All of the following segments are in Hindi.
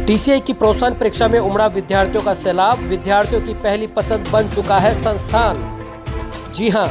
टीसीए की प्रोत्साहन परीक्षा में उमड़ा विद्यार्थियों का सैलाब। विद्यार्थियों की पहली पसंद बन चुका है संस्थान। जी हां,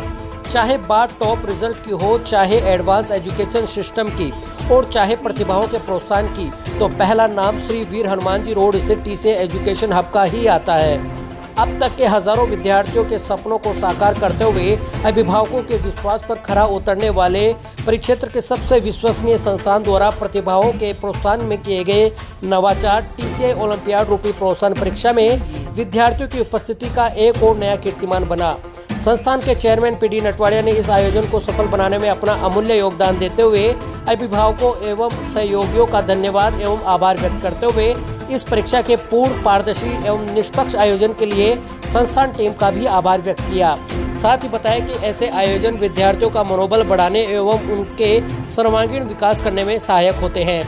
चाहे बात टॉप रिजल्ट की हो, चाहे एडवांस एजुकेशन सिस्टम की और चाहे प्रतिभाओं के प्रोत्साहन की, तो पहला नाम श्री वीर हनुमान जी रोड स्थित टीसीए एजुकेशन हब का ही आता है। अब तक के हजारों विद्यार्थियों के सपनों को साकार करते हुए अभिभावकों के विश्वास पर खरा उतरने वाले परिक्षेत्र के सबसे विश्वसनीय संस्थान द्वारा प्रतिभाओं के प्रोत्साहन में किए गए नवाचार टीसीए ओलंपियाड रूपी प्रोत्साहन परीक्षा में विद्यार्थियों की उपस्थिति का एक और नया कीर्तिमान बना। संस्थान के चेयरमैन पीडी नटवाड़िया ने इस आयोजन को सफल बनाने में अपना अमूल्य योगदान देते हुए अभिभावकों एवं सहयोगियों का धन्यवाद एवं आभार व्यक्त करते हुए इस परीक्षा के पूर्ण पारदर्शी एवं निष्पक्ष आयोजन के लिए संस्थान टीम का भी आभार व्यक्त किया। साथ ही बताया कि ऐसे आयोजन विद्यार्थियों का मनोबल बढ़ाने एवं उनके सर्वांगीण विकास करने में सहायक होते हैं।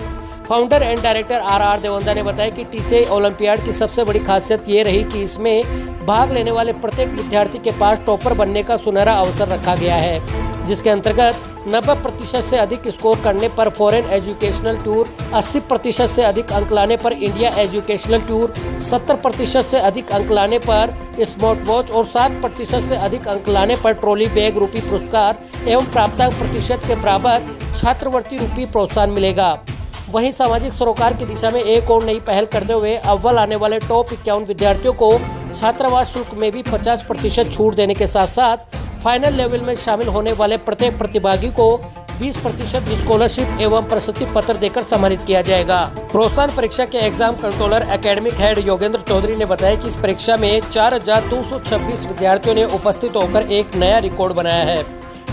Founder and director R Devanda ने बताया कि टीसीए ओलंपियाड की सबसे बड़ी खासियत ये रही कि इसमें भाग लेने वाले प्रत्येक विद्यार्थी के पास टॉपर बनने का सुनहरा अवसर रखा गया है, जिसके अंतर्गत 90% से अधिक स्कोर करने पर फॉरेन एजुकेशनल टूर, 80% से अधिक अंक लाने पर इंडिया एजुकेशनल टूर, 70% से अधिक अंक लाने पर स्मार्ट वॉच और 60% से अधिक अंक लाने पर ट्रॉली बैग रूपी पुरस्कार एवं प्राप्तांक प्रतिशत के बराबर छात्रवृत्ति रूपी प्रोत्साहन मिलेगा। वहीं सामाजिक सरोकार की दिशा में एक और नई पहल करते हुए अव्वल आने वाले टॉप 51 विद्यार्थियों को छात्रावास शुल्क में भी 50% छूट देने के साथ साथ फाइनल लेवल में शामिल होने वाले प्रत्येक प्रतिभागी को 20% स्कॉलरशिप एवं प्रशस्ति पत्र देकर सम्मानित किया जाएगा। प्रोत्साहन परीक्षा के exam controller academic head Yogendra Chaudhary ने बताया कि इस परीक्षा में 4226 विद्यार्थियों ने उपस्थित होकर एक नया रिकॉर्ड बनाया है,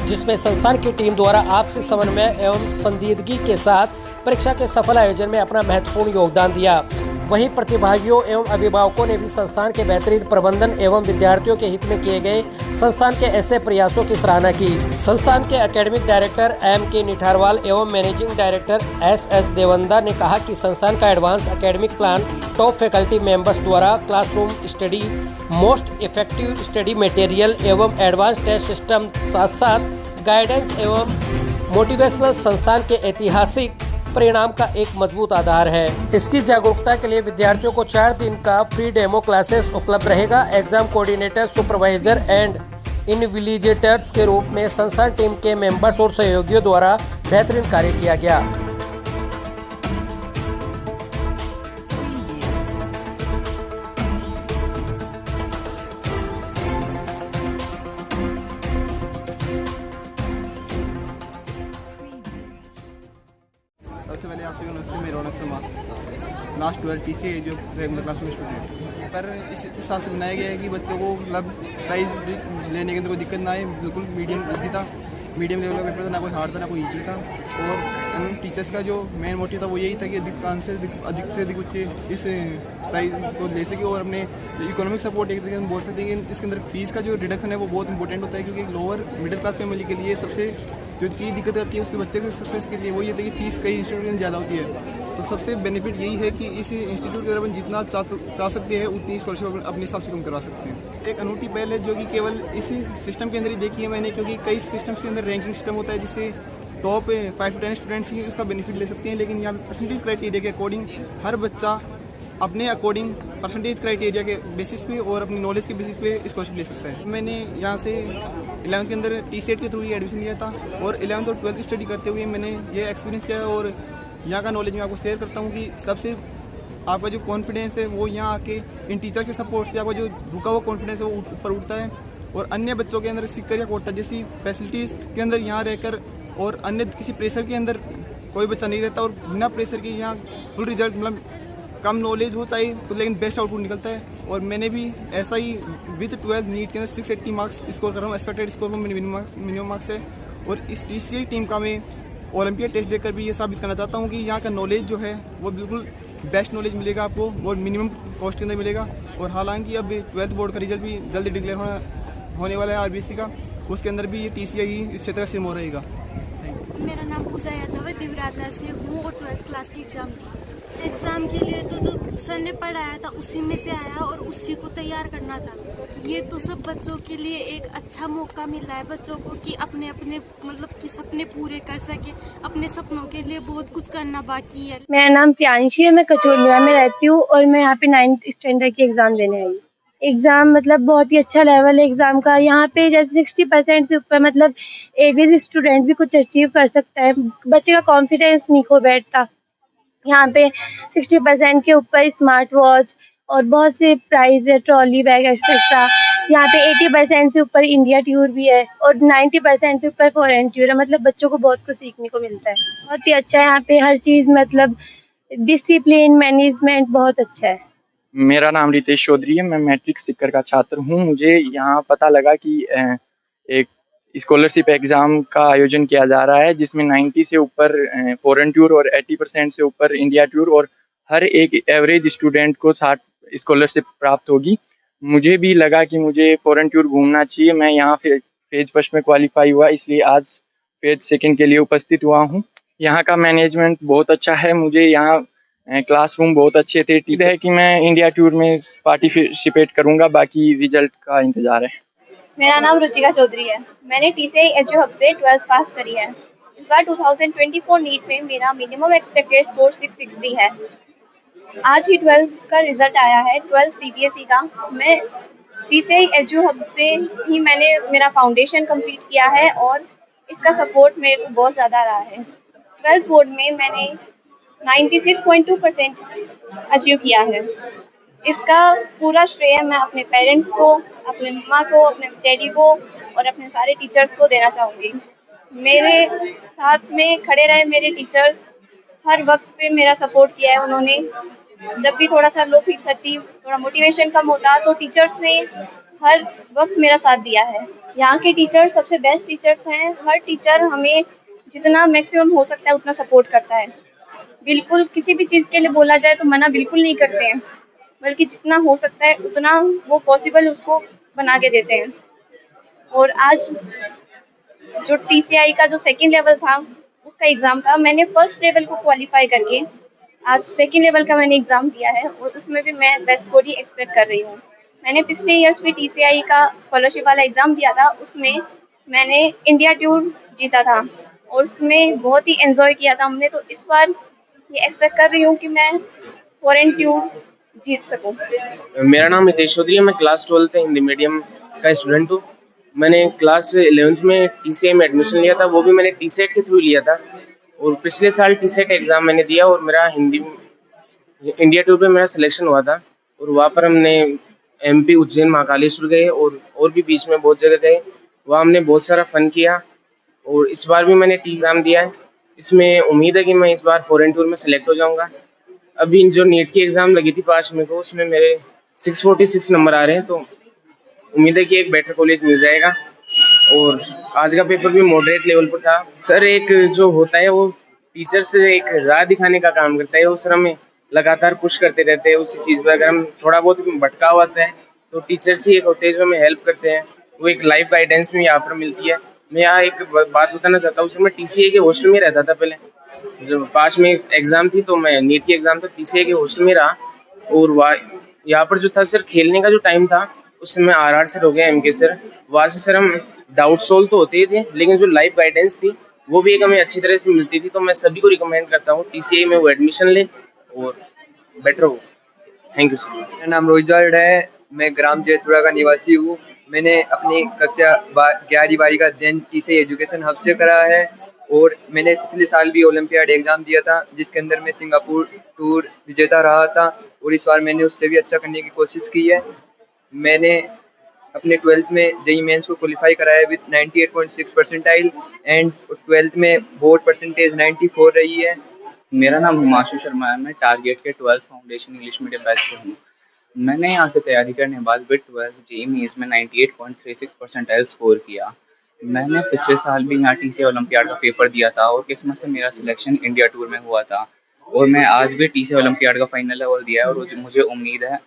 जिसमें संस्थान की टीम द्वारा आपसी समन्वय एवं संजीदगी के साथ परीक्षा के सफल आयोजन में अपना महत्वपूर्ण योगदान दिया। वहीं प्रतिभागियों एवं अभिभावकों ने भी संस्थान के बेहतरीन प्रबंधन एवं विद्यार्थियों के हित में किए गए संस्थान के ऐसे प्रयासों की सराहना की। संस्थान के एकेडमिक डायरेक्टर M.K. निठारवाल एवं मैनेजिंग डायरेक्टर S.S. देवंदा ने कहा कि संस्थान का advance academic plan top faculty members द्वारा classroom study, most effective study material एवं एडवांस टेस्ट सिस्टम साथ साथ गाइडेंस एवं मोटिवेशनल संस्थान के ऐतिहासिक परिणाम का एक मजबूत आधार है। इसकी जागरूकता के लिए विद्यार्थियों को 4 दिन का फ्री डेमो क्लासेस उपलब्ध रहेगा। एग्जाम कोऑर्डिनेटर, सुपरवाइजर एंड इनविजिलेटर्स के रूप में संस्थान टीम के मेंबर्स और सहयोगियों द्वारा बेहतरीन कार्य किया गया। सबसे पहले आपसे नमस्ते, मैं रौनक शर्मा, लास्ट 12 टीसीए जो रेगुलर क्लासरूम स्टूडेंट। पर इस हिसाब से बनाया गया है कि बच्चों को मतलब प्राइज लेने के अंदर कोई दिक्कत ना आए, बिल्कुल मीडियम लेवल का पेपर था, ना कोई हार्ड था ना कोई ईजी था। और टीचर्स का जो मेन मोटिव था वो यही था कि अधिक से अधिक बच्चे इस प्राइज को ले सके और अपने इकोनॉमिक सपोर्ट एक तरीके से बोल सकते हैं कि इसके अंदर फीस का जो रिडक्शन है वो बहुत इंपॉर्टेंट होता है, क्योंकि लोअर मिडिल क्लास फैमिली के लिए सबसे जो चीज़ दिक्कत करती है उसके बच्चे के सक्सेस के लिए वो ये था कि फीस कई इंस्टीट्यूट में ज़्यादा होती है। तो सबसे बेनिफिट यही है कि इस इंस्टीट्यूट के अंदर जितना चाह सकते हैं उतनी स्कॉलरशिप अपने हिसाब से कम करवा सकते हैं। एक अनूठी पहल है जो कि केवल इसी सिस्टम के अंदर ही देखी है मैंने, क्योंकि कई सिस्टम्स के अंदर रैंकिंग सिस्टम होता है जिससे टॉप 5 to 10 स्टूडेंट्स ही उसका बेनिफिट ले सकते हैं, लेकिन यहाँ परसेंटेज क्राइटेरिया के अकॉर्डिंग हर बच्चा अपने अकॉर्डिंग परसेंटेज क्राइटेरिया के बेसिस पे और अपनी नॉलेज के बेसिस पे स्कॉलरशिप ले सकता है। मैंने यहाँ से 11th के अंदर टीसीएट के थ्रू ही एडमिशन लिया था और 11th और 12th की स्टडी करते हुए मैंने ये एक्सपीरियंस किया और यहाँ का नॉलेज मैं आपको शेयर करता हूँ कि सबसे आपका जो कॉन्फिडेंस है वो यहाँ आके इन टीचर के सपोर्ट से आपका जो रुका हुआ कॉन्फिडेंस है वो ऊपर उठता है और अन्य बच्चों के अंदर सिक्कर या कोटा जैसी फैसिलिटीज़ के अंदर यहाँ रहकर और अन्य किसी प्रेशर के अंदर कोई बच्चा नहीं रहता और बिना प्रेशर के यहाँ फुल रिजल्ट मतलब कम नॉलेज हो चाहे तो लेकिन बेस्ट आउटपुट निकलता है। और मैंने भी ऐसा ही विद 12 नीट के अंदर 680 मार्क्स स्कोर कर रहा हूँ। एक्सपेक्टेड स्कोर में मिनिमम मार्क्स है और इस टीसीए टीम का मैं ओलंपियाड टेस्ट देकर भी ये साबित करना चाहता हूँ कि यहाँ का नॉलेज जो है वो बिल्कुल बेस्ट नॉलेज मिलेगा आपको और मिनिमम कॉस्ट के अंदर मिलेगा। और हालांकि अब 12th बोर्ड का रिजल्ट भी जल्दी डिक्लेयर होने वाला है आरबीएससी का, उसके अंदर भी ये टीसीए ही इस क्षेत्र का सिम हो रहेगा। मेरा नाम पूजा यादव है, दिव्यराता से हूँ और 12th क्लास की एग्ज़ाम के लिए तो जो सर ने पढ़ाया था उसी में से आया और उसी को तैयार करना था। ये तो सब बच्चों के लिए एक अच्छा मौका मिला है बच्चों को कि अपने अपने मतलब कि सपने पूरे कर सके। अपने सपनों के लिए बहुत कुछ करना बाकी है। मेरा नाम प्रियांशी है, मैं कचौलिया में रहती हूँ और मैं यहाँ पे 9th स्टैंडर्ड की एग्ज़ाम देने आई हूँ। एग्ज़ाम मतलब बहुत ही अच्छा लेवल है एग्ज़ाम का। यहाँ पे जैसे 60% से ऊपर मतलब एवरेज स्टूडेंट भी कुछ अचीव कर सकता है। बच्चे का कॉन्फिडेंस नहीं खो बैठता। यहाँ पे 60% के ऊपर स्मार्ट वॉच और बहुत से प्राइज़ है, ट्रॉली बैग एक्सेट्रा। यहाँ पे 80% से ऊपर इंडिया टूर भी है और 90% से ऊपर फॉरेन टूर है। मतलब बच्चों को बहुत कुछ सीखने को मिलता है। बहुत ही अच्छा है यहाँ पे हर चीज़, मतलब डिसिप्लिन मैनेजमेंट बहुत अच्छा है। मेरा नाम रितेश चौधरी है। मैं मैट्रिक सीकर का छात्र हूँ। मुझे यहाँ पता लगा कि एक स्कॉलरशिप एग्ज़ाम का आयोजन किया जा रहा है जिसमें 90 से ऊपर फॉरेन टूर और 80% से ऊपर इंडिया टूर और हर एक एवरेज स्टूडेंट को 60 स्कॉलरशिप प्राप्त होगी। मुझे भी लगा कि मुझे फॉरेन टूर घूमना चाहिए। मैं यहाँ फेज फर्स्ट में क्वालिफाई हुआ, इसलिए आज फेज सेकंड के लिए उपस्थित हुआ हूँ। यहाँ का मैनेजमेंट बहुत अच्छा है। मुझे यहाँ क्लासरूम बहुत अच्छे थे। ठीक है कि मैं इंडिया टूर में पार्टिसिपेट करूँगा, बाकी रिजल्ट का इंतज़ार है। मेरा नाम रुचिका चौधरी है। मैंने TCI एजू हब से 12th पास करी है। इस बार 2024 नीट में मेरा मिनिमम एक्सपेक्टेड स्कोर 660 है। आज ही 12th का रिजल्ट आया है, 12th CBSE का। मैं TCI एजू हब से ही मैंने मेरा फाउंडेशन कंप्लीट किया है और इसका सपोर्ट मेरे को बहुत ज़्यादा रहा है। 12th बोर्ड में मैंने 96.2% अचीव किया है। इसका पूरा श्रेय मैं अपने पेरेंट्स को, अपने मम्मा को, अपने डैडी को और अपने सारे टीचर्स को देना चाहूँगी। मेरे साथ में खड़े रहे मेरे टीचर्स, हर वक्त पे मेरा सपोर्ट किया है उन्होंने। जब भी थोड़ा सा लो फील करती, थोड़ा मोटिवेशन कम होता तो टीचर्स ने हर वक्त मेरा साथ दिया है। यहाँ के टीचर्स सबसे बेस्ट टीचर्स हैं। हर टीचर हमें जितना मैक्सिमम हो सकता है उतना सपोर्ट करता है। बिल्कुल किसी भी चीज़ के लिए बोला जाए तो मना बिल्कुल नहीं करते हैं, बल्कि जितना हो सकता है उतना वो पॉसिबल उसको बना के देते हैं। और आज जो TCI का जो सेकंड लेवल था उसका एग्ज़ाम था, मैंने फर्स्ट लेवल को क्वालिफाई करके आज सेकंड लेवल का मैंने एग्ज़ाम दिया है और उसमें भी मैं बेस्ट स्कोर ही एक्सपेक्ट कर रही हूँ। मैंने पिछले ईयर्स भी TCI का स्कॉलरशिप वाला एग्ज़ाम दिया था, उसमें मैंने इंडिया टूर जीता था और उसमें बहुत ही एंजॉय किया था हमने। तो इस बार ये एक्सपेक्ट कर रही हूँ कि मैं फॉरेन टूर जीत सकूं। मेरा नाम हितेश चौधरी है। मैं क्लास 12th हिंदी मीडियम का स्टूडेंट हूँ। मैंने क्लास 11th में TCI में एडमिशन लिया था, वो भी मैंने TCET के थ्रू लिया था। और पिछले साल TCET एग्ज़ाम मैंने दिया और मेरा हिंदी इंडिया टूर पे मेरा सिलेक्शन हुआ था। और वहाँ पर हमने MP उज्जैन महाकालेश्वर गए और भी बीच में बहुत जगह गए। वहाँ हमने बहुत सारा फ़न किया और इस बार भी मैंने एग्ज़ाम दिया है। इसमें उम्मीद है कि मैं इस बार फॉरेन टूर में सेलेक्ट हो जाऊँगा। अभी जो नीट की एग्ज़ाम लगी थी 5 मई को, उसमें मेरे 646 नंबर आ रहे हैं, तो उम्मीद है कि एक बेटर कॉलेज मिल जाएगा। और आज का पेपर भी मॉडरेट लेवल पर था। सर एक जो होता है वो टीचर से एक राह दिखाने का काम करता है। वो सर हमें लगातार पुश करते रहते हैं उसी चीज़ पर। अगर हम थोड़ा बहुत भटका होता है तो टीचर्स ही एक होते हैं जो हमें हेल्प करते हैं। वो एक लाइफ गाइडेंस भी यहाँ पर मिलती है। मैं यहाँ एक बात बताना चाहता हूँ, सर मैं TCI के हॉस्टल में रहता था पहले। जब 5 में एग्ज़ाम थी तो मैं नीट की एग्ज़ाम था, TCI के हॉस्टल में रहा। और वहाँ यहाँ पर जो था सर, खेलने का जो टाइम था उस समय RR सर हो गया, MK सर, वहाँ से सर हम डाउट सोल्व तो होते ही थे, लेकिन जो लाइफ गाइडेंस थी वो भी एक हमें अच्छी तरह से मिलती थी। तो मैं सभी को रिकमेंड करता हूँ TCI में वो एडमिशन ले और बेटर हो। Thank you sir. मेरा नाम रोहित है। मैं ग्राम जयपुरा का निवासी हूँ। मैंने अपनी कक्षा 11वीं का अध्ययन TCI एजुकेशन हब से करा है और मैंने पिछले साल भी ओलंपियाड एग्ज़ाम दिया था जिसके अंदर मैं सिंगापुर टूर विजेता रहा था और इस बार मैंने उससे भी अच्छा करने की कोशिश की है। मैंने अपने 12th में JEE मेंस को क्वालिफाई कराया विद 98.6 परसेंटाइल एंड 12th में बोर्ड परसेंटेज 94 रही है। मेरा नाम हिमांशु शर्मा है। मैं टारगेट के 12th foundation English medium batch से हूँ। मैंने यहाँ से तैयारी करने के बाद विद 12th JEE मेंस में 98.36 परसेंटाइल स्कोर किया। मैंने पिछले साल भी यहाँ TCI ओलंपियाड का पेपर दिया था और किस्मत से मेरा सिलेक्शन इंडिया टूर में हुआ था और मैं आज भी TCI ओलंपियाड का फाइनल लेवल दिया है और मुझे उम्मीद है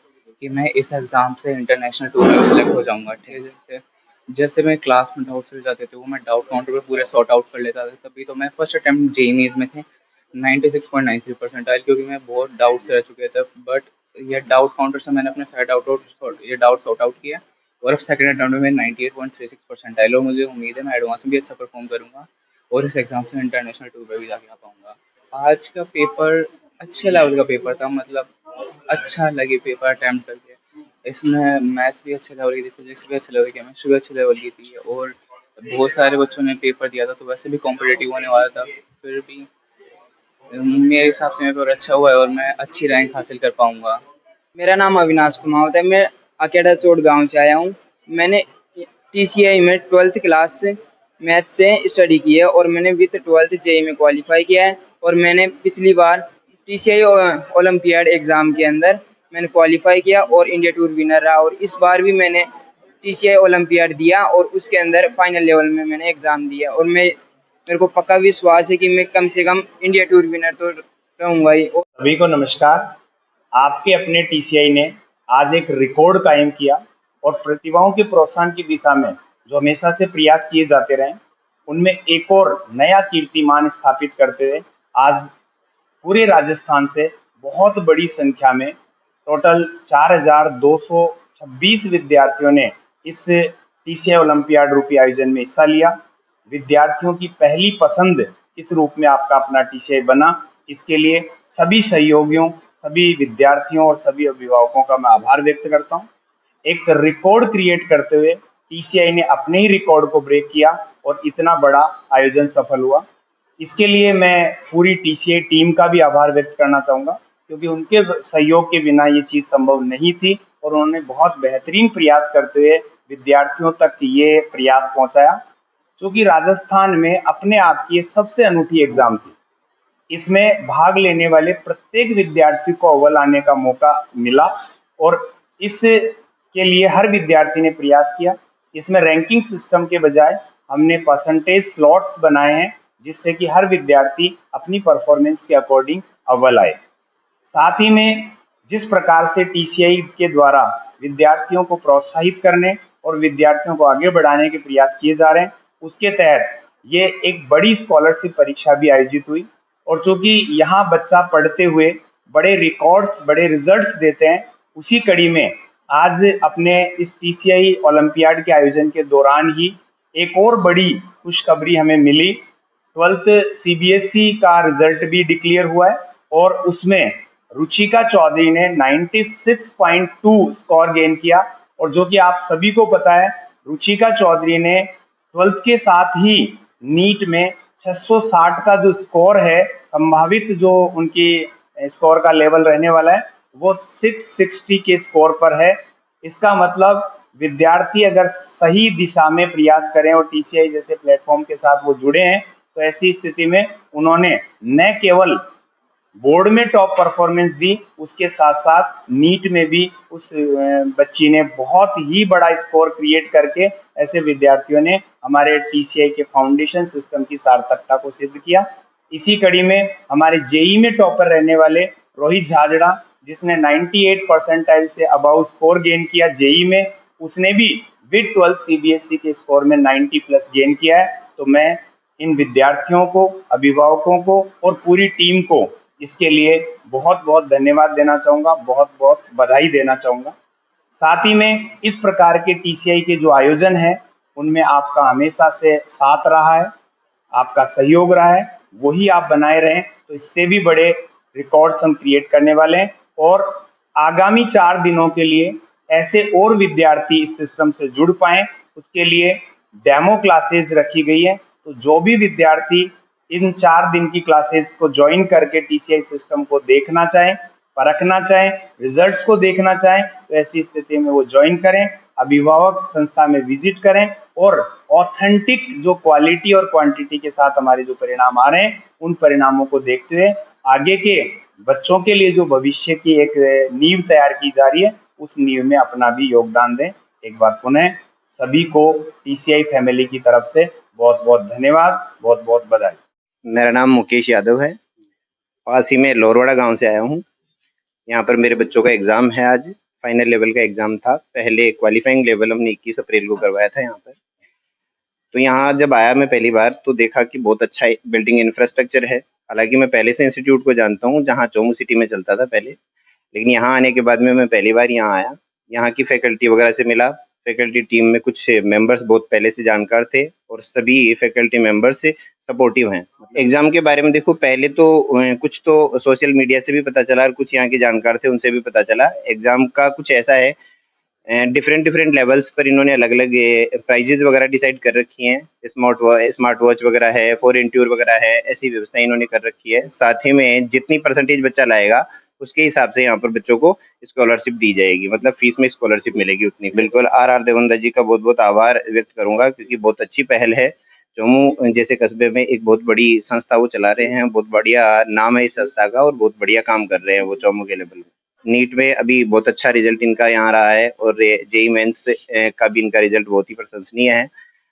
कि मैं इस एग्ज़ाम से इंटरनेशनल टूर में सेलेक्ट हो जाऊँगा। ठीक है, जैसे मैं क्लास में डाउट्स रह जाते थे वो मैं डाउट काउंटर पे पूरे सॉर्ट आउट कर लेता था। तभी तो मैं फर्स्ट अटैम्प्ट JEE मेंस में थे 96.93 परसेंटाइल, क्योंकि मैं बहुत डाउट्स रह चुके थे। बट ये डाउट काउंटर से मैंने अपने सारे डाउट सॉर्ट आउट किया और अब सेकंड अटेम्प्ट में 98.36 परसेंटाइल और मुझे उम्मीद है मैं एडवांस में भी अच्छा परफॉर्म करूँगा और इस एग्ज़ाम से इंटरनेशनल टूर पर भी जाके आ पाऊँगा। आज का पेपर अच्छे लेवल का पेपर था, मतलब अच्छा लगे पेपर अटैम्प्ट करके। इसमें मैथ्स भी अच्छे लेवल की थी, फिजिक्स भी अच्छे लेवल की, केमिस्ट्री भी अच्छे लेवल की थी और बहुत सारे बच्चों ने पेपर दिया था, तो वैसे भी कॉम्पिटिटिव होने वाला था। फिर भी मेरे हिसाब से मेरा पेपर अच्छा हुआ है और मैं अच्छी रैंक हासिल कर पाऊँगा। मेरा नाम अविनाश कुमार है। मैं अकेडा चोट गांव से आया हूँ। मैंने TCI में 12th क्लास से मैथ से स्टडी की है और मैंने विद 12th JEE में क्वालिफाई किया है और मैंने पिछली बार TCI ओलंपियाड एग्ज़ाम के अंदर मैंने क्वालिफाई किया और इंडिया टूर विनर रहा और इस बार भी मैंने TCI ओलंपियाड दिया और उसके अंदर फाइनल लेवल में मैंने एग्ज़ाम दिया और मेरे को पक्का विश्वास है कि मैं कम से कम इंडिया टूर विनर तो रहूँगा ही। सभी को नमस्कार। आपके अपने TCI ने आज एक रिकॉर्ड कायम किया और प्रतिभाओं के प्रोत्साहन की दिशा में जो हमेशा से प्रयास किए जाते रहे, उनमें एक और नया कीर्तिमान स्थापित करते हुए आज पूरे राजस्थान से बहुत बड़ी संख्या में टोटल 4,226 विद्यार्थियों ने इस TCI ओलंपियाड रूपी आयोजन में हिस्सा लिया। विद्यार्थियों की पहली पसंद इस रूप में आपका अपना TCI बना। इसके लिए सभी सहयोगियों, सभी विद्यार्थियों और सभी अभिभावकों का मैं आभार व्यक्त करता हूं। एक रिकॉर्ड क्रिएट करते हुए TCI ने अपने ही रिकॉर्ड को ब्रेक किया और इतना बड़ा आयोजन सफल हुआ। इसके लिए मैं पूरी TCI टीम का भी आभार व्यक्त करना चाहूँगा, क्योंकि उनके सहयोग के बिना ये चीज़ संभव नहीं थी और उन्होंने बहुत बेहतरीन प्रयास करते हुए विद्यार्थियों तक ये प्रयास पहुँचाया, क्योंकि राजस्थान में अपने आप की सबसे अनूठी एग्ज़ाम थी। इसमें भाग लेने वाले प्रत्येक विद्यार्थी को अव्वल आने का मौका मिला और इसके लिए हर विद्यार्थी ने प्रयास किया। इसमें रैंकिंग सिस्टम के बजाय हमने परसेंटेज स्लॉट्स बनाए हैं, जिससे कि हर विद्यार्थी अपनी परफॉर्मेंस के अकॉर्डिंग अव्वल आए। साथ ही में जिस प्रकार से TCI के द्वारा विद्यार्थियों को प्रोत्साहित करने और विद्यार्थियों को आगे बढ़ाने के प्रयास किए जा रहे हैं, उसके तहत ये एक बड़ी स्कॉलरशिप परीक्षा भी आयोजित हुई और चूंकि यहाँ बच्चा पढ़ते हुए बड़े रिकॉर्ड्स, बड़े रिजल्ट्स देते हैं, उसी कड़ी में आज अपने इस TCI ओलंपियाड के आयोजन के दौरान ही एक और बड़ी खुशखबरी हमें मिली। 12th CBSE का रिजल्ट भी डिक्लेयर हुआ है और उसमें रुचिका चौधरी ने 96.2 स्कोर गेन किया और जो कि आप सभी को पता है, रुचिका चौधरी ने 12th के साथ ही नीट में 660 का जो स्कोर है, संभावित जो उनकी स्कोर का लेवल रहने वाला है, वो 660 के स्कोर पर है। इसका मतलब विद्यार्थी अगर सही दिशा में प्रयास करें और TCI जैसे प्लेटफॉर्म के साथ वो जुड़े हैं, तो ऐसी स्थिति में उन्होंने न केवल बोर्ड में टॉप परफॉर्मेंस दी, उसके साथ साथ नीट में भी उस बच्ची ने बहुत ही बड़ा स्कोर क्रिएट करके ऐसे विद्यार्थियों ने हमारे TCI के फाउंडेशन सिस्टम की सार्थकता को सिद्ध किया। इसी कड़ी में हमारे JEE में टॉपर रहने वाले रोहित झाजड़ा, जिसने 98 परसेंटाइल से अबाउ स्कोर गेन किया JEE में, उसने भी विद 12 CBSE के स्कोर में 90 प्लस गेन किया है। तो मैं इन विद्यार्थियों को, अभिभावकों को और पूरी टीम को इसके लिए बहुत बहुत धन्यवाद देना चाहूँगा, बहुत बहुत बधाई देना चाहूँगा। साथ ही में इस प्रकार के TCI के जो आयोजन है, उनमें आपका हमेशा से साथ रहा है, आपका सहयोग रहा है, वही आप बनाए रहें, तो इससे भी बड़े रिकॉर्ड्स हम क्रिएट करने वाले हैं। और आगामी 4 दिनों के लिए ऐसे और विद्यार्थी इस सिस्टम से जुड़ पाएं, उसके लिए डेमो क्लासेस रखी गई है। तो जो भी विद्यार्थी इन 4 दिन की क्लासेस को ज्वाइन करके TCI सिस्टम को देखना चाहें, परखना चाहें, रिजल्ट्स को देखना चाहें, तो ऐसी स्थिति में वो ज्वाइन करें, अभिभावक संस्था में विजिट करें और ऑथेंटिक जो क्वालिटी और क्वांटिटी के साथ हमारे जो परिणाम आ रहे हैं, उन परिणामों को देखते हुए आगे के बच्चों के लिए जो भविष्य की एक नींव तैयार की जा रही है, उस नींव में अपना भी योगदान दें। एक बार पुनः सभी को TCI फैमिली की तरफ से बहुत बहुत धन्यवाद, बहुत बहुत बधाई। मेरा नाम मुकेश यादव है, पास ही में लोरवाड़ा गांव से आया हूं। यहां पर मेरे बच्चों का एग्ज़ाम है, आज फाइनल लेवल का एग्ज़ाम था। पहले क्वालिफाइंग लेवल हमने 21 अप्रैल को करवाया था यहां पर। तो यहाँ जब आया मैं पहली बार, तो देखा कि बहुत अच्छा बिल्डिंग इंफ्रास्ट्रक्चर है। हालांकि मैं पहले से इंस्टीट्यूट को जानता हूँ, जहाँ चोमू सिटी में चलता था पहले, लेकिन यहाँ आने के बाद में मैं पहली बार यहाँ आया, यहाँ की फैकल्टी वगैरह से मिला। फैकल्टी टीम में कुछ मेंबर्स बहुत पहले से जानकार थे और सभी फैकल्टी मेंबर्स से सपोर्टिव हैं। एग्जाम के बारे में देखो, पहले तो कुछ तो सोशल मीडिया से भी पता चला और कुछ यहाँ के जानकार थे उनसे भी पता चला। एग्जाम का कुछ ऐसा है, डिफरेंट लेवल्स पर इन्होंने अलग अलग प्राइजेज वगैरह डिसाइड कर रखी हैं। स्मार्ट वॉच वगैरह है, फॉरेन टूर वगैरह है, ऐसी व्यवस्था इन्होंने कर रखी है। साथ ही में जितनी परसेंटेज बच्चा लाएगा उसके हिसाब से यहाँ पर बच्चों को स्कॉलरशिप दी जाएगी, मतलब फीस में स्कॉलरशिप मिलेगी उतनी। बिल्कुल आर देवंदा जी का बहुत बहुत आभार व्यक्त करूंगा, क्योंकि बहुत अच्छी पहल है। चौमू जैसे कस्बे में एक बहुत बड़ी संस्था वो चला रहे हैं, बहुत बढ़िया नाम है इस संस्था का और बहुत बढ़िया काम कर रहे हैं वो चौमू के लेवल में। नीट में अभी बहुत अच्छा रिजल्ट इनका यहाँ रहा है और जेई मेंस का भी इनका रिजल्ट बहुत ही प्रशंसनीय है।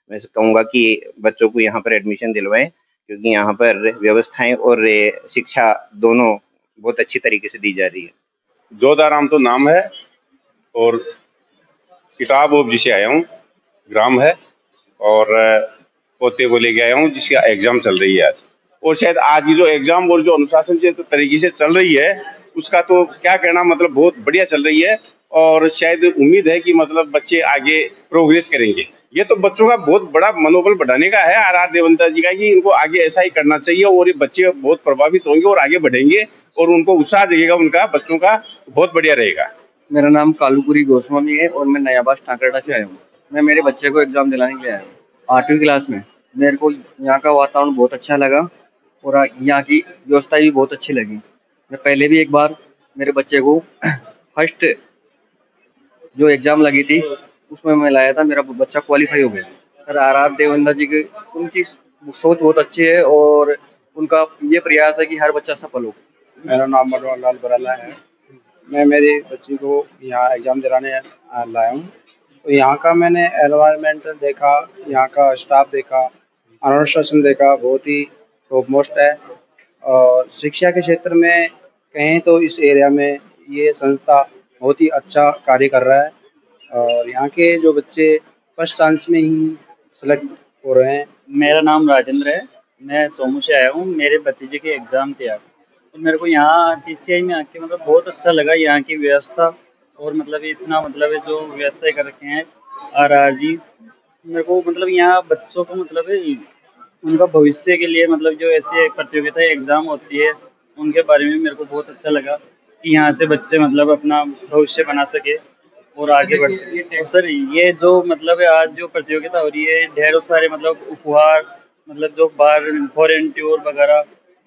मैं कहूँगा कि बच्चों को यहाँ पर एडमिशन दिलवाएं, क्योंकि यहाँ पर व्यवस्थाएं और शिक्षा दोनों बहुत अच्छी तरीके से दी जा रही है। जोधाराम तो नाम है और किताब वो जिसे आया हूँ ग्राम है और पोते को लेके आया हूँ जिसका एग्जाम चल रही है आज। और शायद आज की जो एग्जाम और जो अनुशासन के तरीके से चल रही है उसका तो क्या कहना, मतलब बहुत बढ़िया चल रही है और शायद उम्मीद है कि मतलब बच्चे आगे प्रोग्रेस करेंगे। ये तो बच्चों का बहुत बड़ा मनोबल बढ़ाने का है आर देवंता जी का, कि इनको आगे ऐसा ही करना चाहिए और ये बच्चे बहुत प्रभावित होंगे और आगे बढ़ेंगे और उनको उत्साह जगेगा, उनका बच्चों का बहुत बढ़िया रहेगा। मेरा नाम कालूपुरी गोस्वामी है और मैं नयाबाज ठाकरडा से आया हूँ। मैं मेरे बच्चे को एग्जाम दिलाने के लिए आया हूँ 8वीं क्लास में। मेरे को यहाँ का वातावरण बहुत अच्छा लगा और यहाँ की व्यवस्था भी बहुत अच्छी लगी। मैं पहले भी एक बार मेरे बच्चे को फर्स्ट जो एग्जाम लगी थी उसमें मैं लाया था, मेरा बच्चा क्वालिफाई हो गया। सर आर देवंदा जी की उनकी सोच बहुत अच्छी है और उनका ये प्रयास है कि हर बच्चा सफल हो। मेरा नाम मनोहर लाल बराला है। मैं मेरे बच्ची को यहाँ एग्ज़ाम दिलाने लाया हूँ। तो यहाँ का मैंने एनवायरनमेंट देखा, यहाँ का स्टाफ देखा, अनुशासन देखा, बहुत ही टॉप मोस्ट है। और शिक्षा के क्षेत्र में कहें तो इस एरिया में ये संस्था बहुत ही अच्छा कार्य कर रहा है और यहाँ के जो बच्चे फर्स्ट चांस में ही सेलेक्ट हो रहे हैं। मेरा नाम राजेंद्र है, मैं चौमू से आया हूँ। मेरे भतीजे के एग्ज़ाम थे आज, तो मेरे को यहाँ TCI में आके मतलब बहुत अच्छा लगा। यहाँ की व्यवस्था और मतलब इतना मतलब जो व्यवस्था कर रखे हैं RR जी, मेरे को मतलब यहाँ बच्चों को मतलब उनका भविष्य के लिए मतलब जो ऐसे प्रतियोगिता एग्ज़ाम होती है उनके बारे में मेरे को बहुत अच्छा लगा कि यहाँ से बच्चे मतलब अपना भविष्य बना सके और आगे बढ़ सके। तो सर ये जो मतलब आज जो प्रतियोगिता हो रही है, ढेरों सारे मतलब उपहार, मतलब जो बाहर फॉरेन टूर वगैरह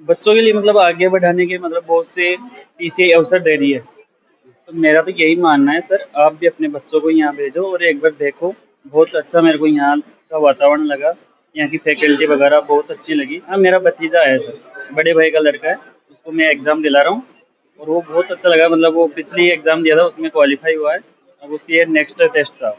बच्चों के लिए मतलब आगे बढ़ाने के मतलब बहुत से TCI अवसर दे रही है। तो मेरा तो यही मानना है सर, आप भी अपने बच्चों को यहाँ भेजो और एक बार देखो। बहुत अच्छा मेरे को यहाँ का वातावरण लगा, यहाँ की फैकल्टी वगैरह बहुत अच्छी लगी। हाँ, मेरा भतीजा है सर, बड़े भाई का लड़का है, उसको मैं एग्ज़ाम दिला रहा हूँ और वो बहुत अच्छा लगा। मतलब वो पिछले एग्ज़ाम दिया था उसमें क्वालिफाई हुआ है, अब उसकी ये नेक्स्ट टेस्ट था।